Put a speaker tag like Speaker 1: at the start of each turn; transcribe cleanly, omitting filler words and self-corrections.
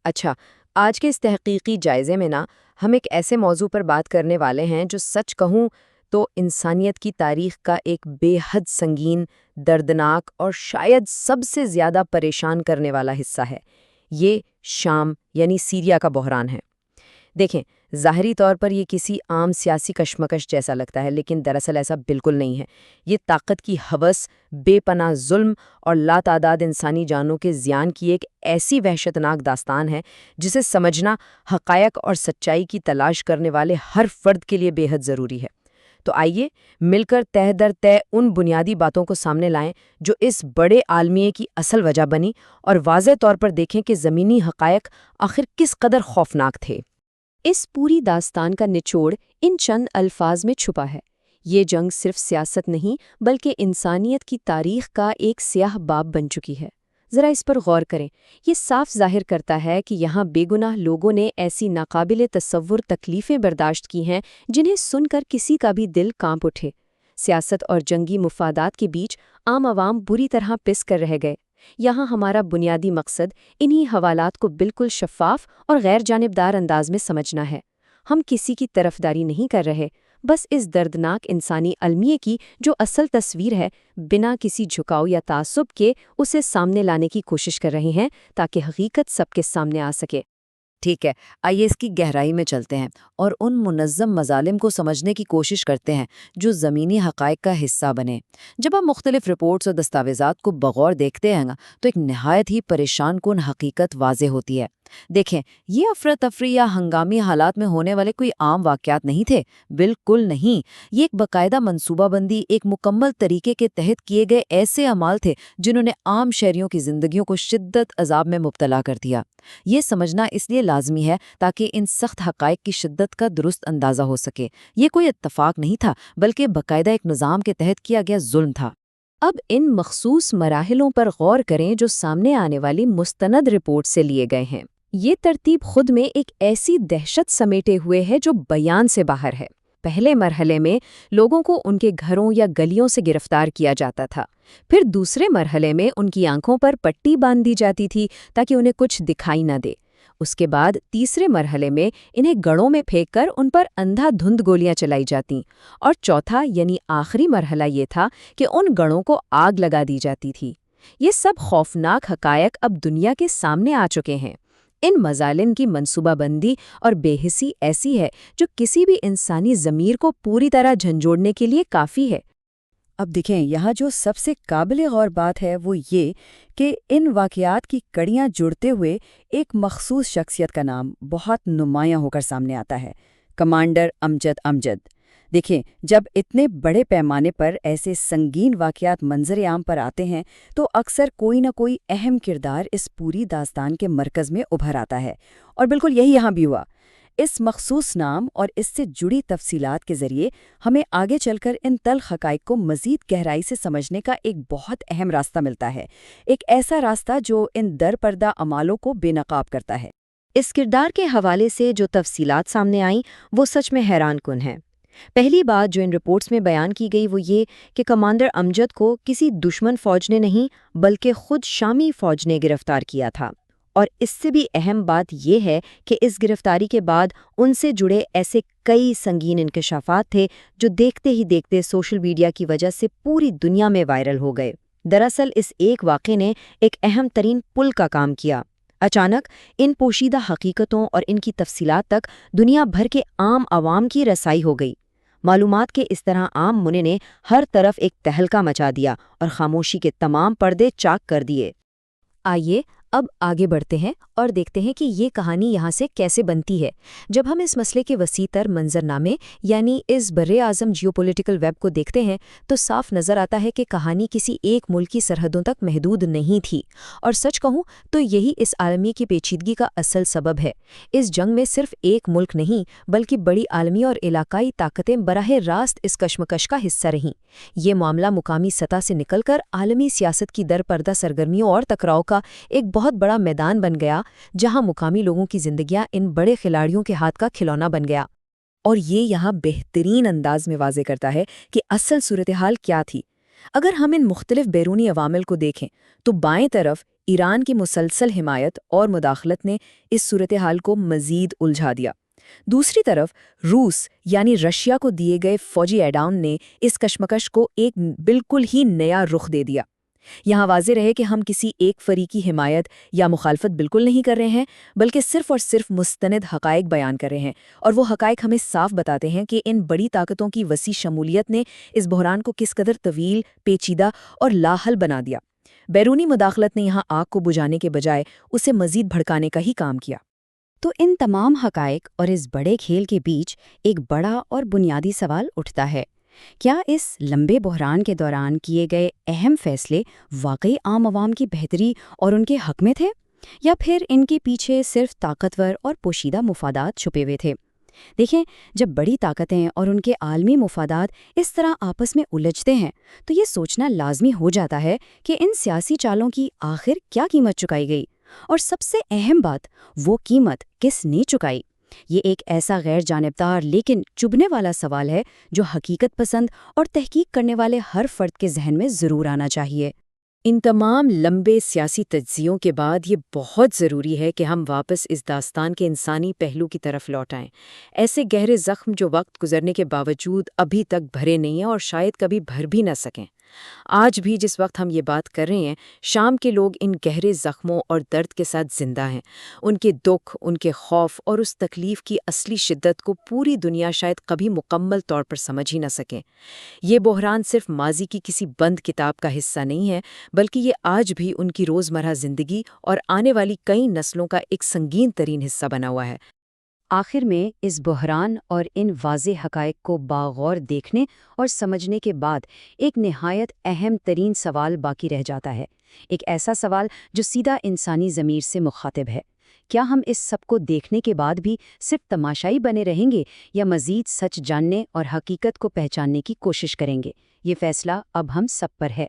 Speaker 1: اچھا، آج کے اس تحقیقی جائزے میں ہم ایک ایسے موضوع پر بات کرنے والے ہیں جو سچ کہوں تو انسانیت کی تاریخ کا ایک بے حد سنگین، دردناک اور شاید سب سے زیادہ پریشان کرنے والا حصہ ہے۔ یہ شام یعنی سیریا کا بحران ہے۔ دیکھیں، ظاہری طور پر یہ کسی عام سیاسی کشمکش جیسا لگتا ہے، لیکن دراصل ایسا بالکل نہیں ہے۔ یہ طاقت کی ہوس، بے پناہ ظلم اور لاتعداد انسانی جانوں کے زیان کی ایک ایسی وحشتناک داستان ہے جسے سمجھنا حقائق اور سچائی کی تلاش کرنے والے ہر فرد کے لیے بے حد ضروری ہے۔ تو آئیے مل کر تہ در تہ ان بنیادی باتوں کو سامنے لائیں جو اس بڑے عالمیے کی اصل وجہ بنی، اور واضح طور پر دیکھیں کہ زمینی حقائق آخر کس قدر خوفناک تھے۔
Speaker 2: اس پوری داستان کا نچوڑ ان چند الفاظ میں چھپا ہے۔ یہ جنگ صرف سیاست نہیں بلکہ انسانیت کی تاریخ کا ایک سیاہ باب بن چکی ہے۔ ذرا اس پر غور کریں۔ یہ صاف ظاہر کرتا ہے کہ یہاں بے گناہ لوگوں نے ایسی ناقابل تصور تکلیفیں برداشت کی ہیں جنہیں سن کر کسی کا بھی دل کانپ اٹھے۔ سیاست اور جنگی مفادات کے بیچ عام عوام بری طرح پس کر رہ گئے۔ یہاں ہمارا بنیادی مقصد انہی حوالات کو بالکل شفاف اور غیر جانبدار انداز میں سمجھنا ہے۔ ہم کسی کی طرفداری نہیں کر رہے، بس اس دردناک انسانی المیے کی جو اصل تصویر ہے، بنا کسی جھکاؤ یا تعصب کے اسے سامنے لانے کی کوشش کر رہے ہیں تاکہ حقیقت سب کے سامنے آ سکے۔
Speaker 1: ٹھیک ہے، آئیے اس کی گہرائی میں چلتے ہیں اور ان منظم مظالم کو سمجھنے کی کوشش کرتے ہیں جو زمینی حقائق کا حصہ بنے۔ جب ہم مختلف رپورٹس اور دستاویزات کو بغور دیکھتے ہیں تو ایک نہایت ہی پریشان کن حقیقت واضح ہوتی ہے۔ دیکھیں، یہ افراتفری یا ہنگامی حالات میں ہونے والے کوئی عام واقعات نہیں تھے، بالکل نہیں۔ یہ ایک باقاعدہ منصوبہ بندی، ایک مکمل طریقے کے تحت کیے گئے ایسے اعمال تھے جنہوں نے عام شہریوں کی زندگیوں کو شدت عذاب میں مبتلا کر دیا۔ یہ سمجھنا اس لیے لازمی ہے تاکہ ان سخت حقائق کی شدت کا درست اندازہ ہو سکے۔ یہ کوئی اتفاق نہیں تھا، بلکہ باقاعدہ ایک نظام کے تحت کیا گیا ظلم تھا۔
Speaker 2: اب ان مخصوص مراحلوں پر غور کریں جو سامنے آنے والی مستند رپورٹ سے لیے گئے ہیں۔ یہ ترتیب خود میں ایک ایسی دہشت سمیٹے ہوئے ہے جو بیان سے باہر ہے۔ پہلے مرحلے میں لوگوں کو ان کے گھروں یا گلیوں سے گرفتار کیا جاتا تھا۔ پھر دوسرے مرحلے میں ان کی آنکھوں پر پٹی باندھ دی جاتی تھی تاکہ انہیں کچھ دکھائی نہ دے۔ اس کے بعد تیسرے مرحلے میں انہیں گڑھوں میں پھینک کر ان پر اندھا دھند گولیاں چلائی جاتیں، اور چوتھا یعنی آخری مرحلہ یہ تھا کہ ان گڑھوں کو آگ لگا دی جاتی تھی۔ یہ سب خوفناک حقائق اب دنیا کے سامنے آ چکے ہیں۔ ان مظالم کی منصوبہ بندی اور بے حسی ایسی ہے جو کسی بھی انسانی ضمیر کو پوری طرح جھنجھوڑنے کے لیے کافی ہے۔
Speaker 1: اب دیکھیں، یہاں جو سب سے قابل غور بات ہے وہ یہ کہ ان واقعات کی کڑیاں جڑتے ہوئے ایک مخصوص شخصیت کا نام بہت نمایاں ہو کر سامنے آتا ہے: کمانڈر امجد امجد۔ دیکھیں، جب اتنے بڑے پیمانے پر ایسے سنگین واقعات منظر عام پر آتے ہیں تو اکثر کوئی نہ کوئی اہم کردار اس پوری داستان کے مرکز میں ابھر آتا ہے، اور بالکل یہی یہاں بھی ہوا۔ اس مخصوص نام اور اس سے جڑی تفصیلات کے ذریعے ہمیں آگے چل کر ان تلخ حقائق کو مزید گہرائی سے سمجھنے کا ایک بہت اہم راستہ ملتا ہے، ایک ایسا راستہ جو ان در پردہ اعمالوں کو بے نقاب کرتا ہے۔
Speaker 2: اس کردار کے حوالے سے جو تفصیلات سامنے آئیں وہ سچ میں حیران کن ہیں۔ پہلی بات جو ان رپورٹس میں بیان کی گئی وہ یہ کہ کمانڈر امجد کو کسی دشمن فوج نے نہیں بلکہ خود شامی فوج نے گرفتار کیا تھا، اور اس سے بھی اہم بات یہ ہے کہ اس گرفتاری کے بعد ان سے جڑے ایسے کئی سنگین انکشافات تھے جو دیکھتے ہی دیکھتے سوشل میڈیا کی وجہ سے پوری دنیا میں وائرل ہو گئے۔ دراصل اس ایک واقعے نے ایک اہم ترین پل کا کام کیا۔ اچانک ان پوشیدہ حقیقتوں اور ان کی تفصیلات تک دنیا بھر کے عام عوام کی رسائی ہو گئی۔ معلومات کے اس طرح عام منع نے ہر طرف ایک تہلکہ مچا دیا اور خاموشی کے تمام پردے چاک کر دیے۔ آئیے اب آگے بڑھتے ہیں اور دیکھتے ہیں کہ یہ کہانی یہاں سے کیسے بنتی ہے۔ جب ہم اس مسئلے کے وسیع تر منظرنامے یعنی اس براعظم جیوپولیٹیکل ویب کو دیکھتے ہیں تو صاف نظر آتا ہے کہ کہانی کسی ایک ملک کی سرحدوں تک محدود نہیں تھی، اور سچ کہوں تو یہی اس عالمی کی پیچیدگی کا اصل سبب ہے۔ اس جنگ میں صرف ایک ملک نہیں بلکہ بڑی عالمی اور علاقائی طاقتیں براہ راست اس کشمکش کا حصہ رہیں۔ یہ معاملہ مقامی سطح سے نکل کر عالمی سیاست کی در پردہ سرگرمیوں اور ٹکراؤ کا ایک بہت بڑا میدان بن گیا، جہاں مقامی لوگوں کی زندگیاں ان بڑے کھلاڑیوں کے ہاتھ کا کھلونا بن گیا۔ اور یہ یہاں بہترین انداز میں واضح کرتا ہے کہ اصل صورتحال کیا تھی۔
Speaker 1: اگر ہم ان مختلف بیرونی عوامل کو دیکھیں تو بائیں طرف ایران کی مسلسل حمایت اور مداخلت نے اس صورتحال کو مزید الجھا دیا۔ دوسری طرف روس یعنی رشیا کو دیے گئے فوجی ایڈ آن نے اس کشمکش کو ایک بالکل ہی نیا رخ دے دیا۔ یہاں واضح رہے کہ ہم کسی ایک فریقی حمایت یا مخالفت بالکل نہیں کر رہے ہیں، بلکہ صرف اور صرف مستند حقائق بیان کر رہے ہیں، اور وہ حقائق ہمیں صاف بتاتے ہیں کہ ان بڑی طاقتوں کی وسیع شمولیت نے اس بحران کو کس قدر طویل، پیچیدہ اور لاحل بنا دیا۔ بیرونی مداخلت نے یہاں آگ کو بجھانے کے بجائے اسے مزید بھڑکانے کا ہی کام کیا۔
Speaker 2: تو ان تمام حقائق اور اس بڑے کھیل کے بیچ ایک بڑا اور بنیادی سوال اٹھتا ہے، کیا اس لمبے بحران کے دوران کیے گئے اہم فیصلے واقعی عام عوام کی بہتری اور ان کے حق میں تھے، یا پھر ان کے پیچھے صرف طاقتور اور پوشیدہ مفادات چھپے ہوئے تھے؟ دیکھیں، جب بڑی طاقتیں اور ان کے عالمی مفادات اس طرح آپس میں الجھتے ہیں تو یہ سوچنا لازمی ہو جاتا ہے کہ ان سیاسی چالوں کی آخر کیا قیمت چکائی گئی، اور سب سے اہم بات، وہ قیمت کس نے چکائی؟ یہ ایک ایسا غیر جانبدار لیکن چبھنے والا سوال ہے جو حقیقت پسند اور تحقیق کرنے والے ہر فرد کے ذہن میں ضرور آنا چاہیے۔
Speaker 1: ان تمام لمبے سیاسی تجزیوں کے بعد یہ بہت ضروری ہے کہ ہم واپس اس داستان کے انسانی پہلو کی طرف لوٹ آئیں، ایسے گہرے زخم جو وقت گزرنے کے باوجود ابھی تک بھرے نہیں ہیں اور شاید کبھی بھر بھی نہ سکیں۔ آج بھی جس وقت ہم یہ بات کر رہے ہیں، شام کے لوگ ان گہرے زخموں اور درد کے ساتھ زندہ ہیں۔ ان کے دکھ، ان کے خوف اور اس تکلیف کی اصلی شدت کو پوری دنیا شاید کبھی مکمل طور پر سمجھ ہی نہ سکیں۔ یہ بحران صرف ماضی کی کسی بند کتاب کا حصہ نہیں ہے، بلکہ یہ آج بھی ان کی روزمرہ زندگی اور آنے والی کئی نسلوں کا ایک سنگین ترین حصہ بنا ہوا ہے۔
Speaker 2: آخر میں اس بحران اور ان واضح حقائق کو باغور دیکھنے اور سمجھنے کے بعد ایک نہایت اہم ترین سوال باقی رہ جاتا ہے، ایک ایسا سوال جو سیدھا انسانی ضمیر سے مخاطب ہے۔ کیا ہم اس سب کو دیکھنے کے بعد بھی صرف تماشائی بنے رہیں گے، یا مزید سچ جاننے اور حقیقت کو پہچاننے کی کوشش کریں گے؟ یہ فیصلہ اب ہم سب پر ہے۔